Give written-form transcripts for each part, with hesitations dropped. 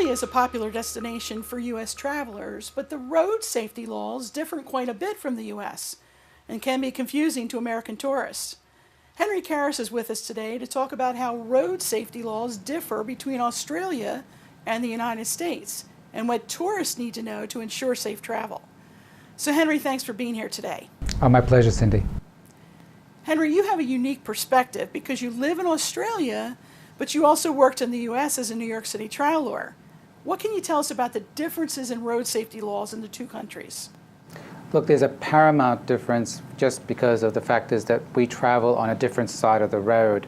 Australia is a popular destination for U.S. travelers, but the road safety laws differ quite a bit from the U.S. and can be confusing to American tourists. Henry Carus is with us today to talk about how road safety laws differ between Australia and the United States and what tourists need to know to ensure safe travel. So Henry, thanks for being here today. Oh, my pleasure, Cindy. Henry, you have a unique perspective because you live in Australia, but you also worked in the U.S. as a New York City trial lawyer. What can you tell us about the differences in road safety laws in the two countries? Look, there's a paramount difference just because of the fact is that we travel on a different side of the road.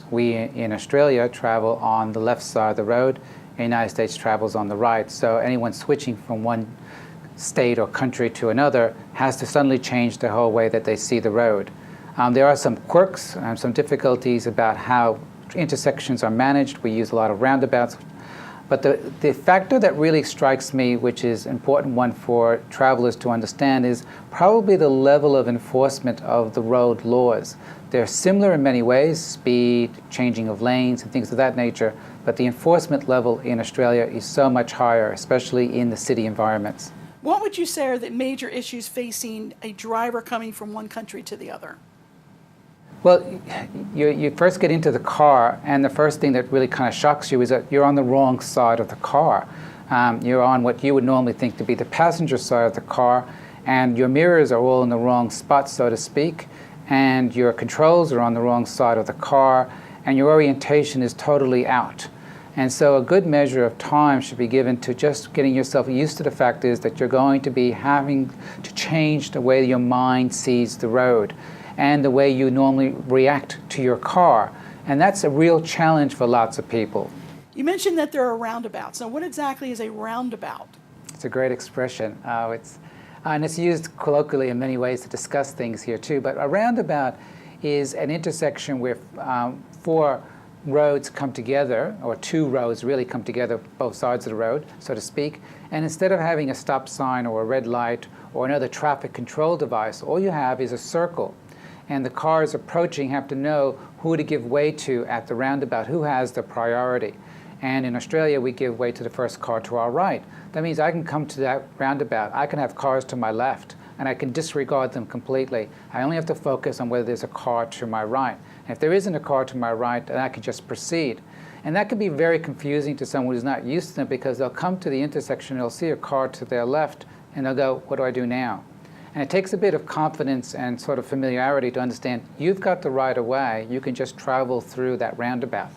We in Australia travel on the left side of the road, and the United States travels on the right. So anyone switching from one state or country to another has to suddenly change the whole way that they see the road. There are some quirks and some difficulties about how intersections are managed. We use a lot of roundabouts. But the factor that really strikes me, which is an important one for travelers to understand, is probably the level of enforcement of the road laws. They're similar in many ways, speed, changing of lanes, and things of that nature, but the enforcement level in Australia is so much higher, especially in the city environments. What would you say are the major issues facing a driver coming from one country to the other? Well, you first get into the car, and the first thing that really kind of shocks you is that you're on the wrong side of the car. You're on what you would normally think to be the passenger side of the car, and your mirrors are all in the wrong spot, so to speak, and your controls are on the wrong side of the car, and your orientation is totally out. And so a good measure of time should be given to just getting yourself used to the fact is that you're going to be having to change the way your mind sees the road and the way you normally react to your car. And that's a real challenge for lots of people. You mentioned that there are roundabouts. Now, what exactly is a roundabout? It's a great expression. And it's used colloquially in many ways to discuss things here too. But a roundabout is an intersection where four roads come together, or two roads really come together, both sides of the road, so to speak. And instead of having a stop sign or a red light or another traffic control device, all you have is a circle. And the cars approaching have to know who to give way to at the roundabout, who has the priority. And in Australia, we give way to the first car to our right. That means I can come to that roundabout. I can have cars to my left, and I can disregard them completely. I only have to focus on whether there's a car to my right. And if there isn't a car to my right, then I can just proceed. And that can be very confusing to someone who's not used to them, because they'll come to the intersection, they'll see a car to their left, and they'll go, what do I do now? And it takes a bit of confidence and sort of familiarity to understand you've got the right of way. You can just travel through that roundabout.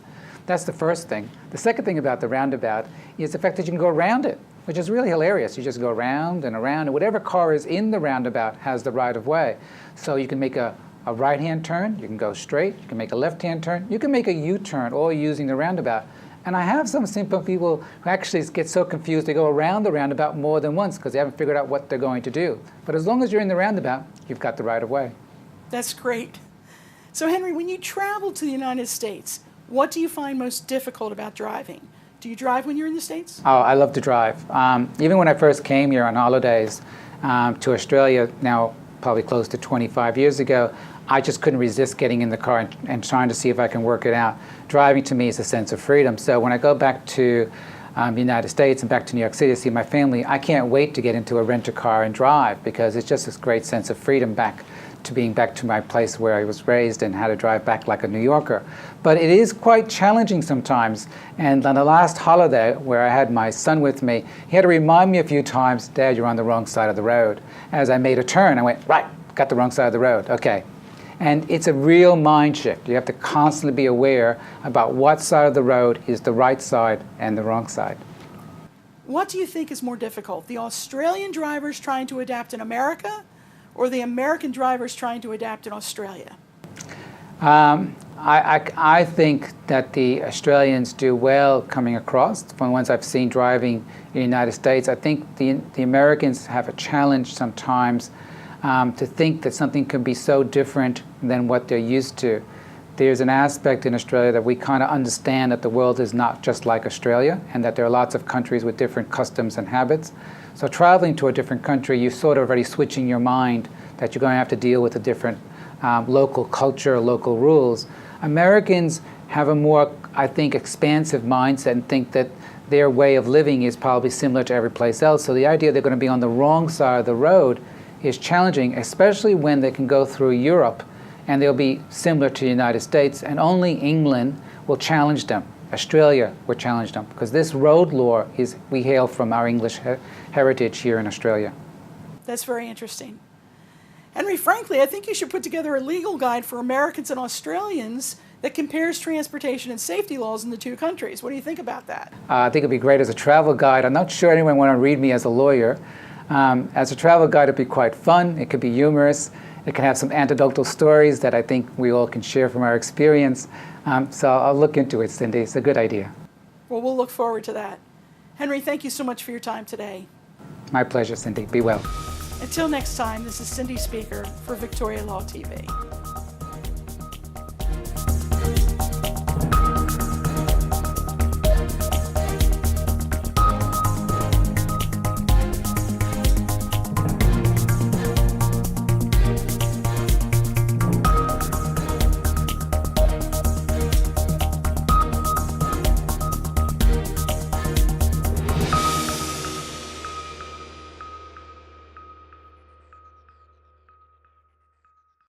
That's the first thing. The second thing about the roundabout is the fact that you can go around it, which is really hilarious. You just go around, and whatever car is in the roundabout has the right of way. So you can make a right-hand turn, you can go straight, you can make a left-hand turn, you can make a U-turn, all using the roundabout. And I have some simple people who actually get so confused they go around the roundabout more than once because they haven't figured out what they're going to do. But as long as you're in the roundabout, you've got the right of way. That's great. So Henry, when you travel to the United States, what do you find most difficult about driving? Do you drive when you're in the States? Oh, I love to drive. Even when I first came here on holidays to Australia, now probably close to 25 years ago, I just couldn't resist getting in the car and trying to see if I can work it out. Driving to me is a sense of freedom. So when I go back to the United States and back to New York City to see my family, I can't wait to get into a rent-a-car and drive, because it's just this great sense of freedom back to being back to my place where I was raised and how to drive back like a New Yorker. But it is quite challenging sometimes. And on the last holiday where I had my son with me, he had to remind me a few times, Dad, you're on the wrong side of the road. As I made a turn, I went, right, got the wrong side of the road, okay. And it's a real mind shift. You have to constantly be aware about what side of the road is the right side and the wrong side. What do you think is more difficult, the Australian drivers trying to adapt in America or the American drivers trying to adapt in Australia? I think that the Australians do well coming across. From the ones I've seen driving in the United States, I think the Americans have a challenge sometimes to think that something can be so different than what they're used to. There's an aspect in Australia that we kind of understand that the world is not just like Australia, and that there are lots of countries with different customs and habits. So traveling to a different country, you're sort of already switching your mind that you're going to have to deal with a different local culture, local rules. Americans have a more, I think, expansive mindset and think that their way of living is probably similar to every place else. So the idea they're going to be on the wrong side of the road is challenging, especially when they can go through Europe and they'll be similar to the United States, and only England will challenge them. Australia will challenge them, because this road law is, we hail from our English heritage here in Australia. That's very interesting. Henry, frankly, I think you should put together a legal guide for Americans and Australians that compares transportation and safety laws in the two countries. What do you think about that? I think it'd be great as a travel guide. I'm not sure anyone would want to read me as a lawyer. As a travel guide, it'd be quite fun. It could be humorous. It can have some anecdotal stories that I think we all can share from our experience. So I'll look into it, Cindy. It's a good idea. Well, we'll look forward to that. Henry, thank you so much for your time today. My pleasure, Cindy. Be well. Until next time, this is Cindy Speaker for Victoria Law TV.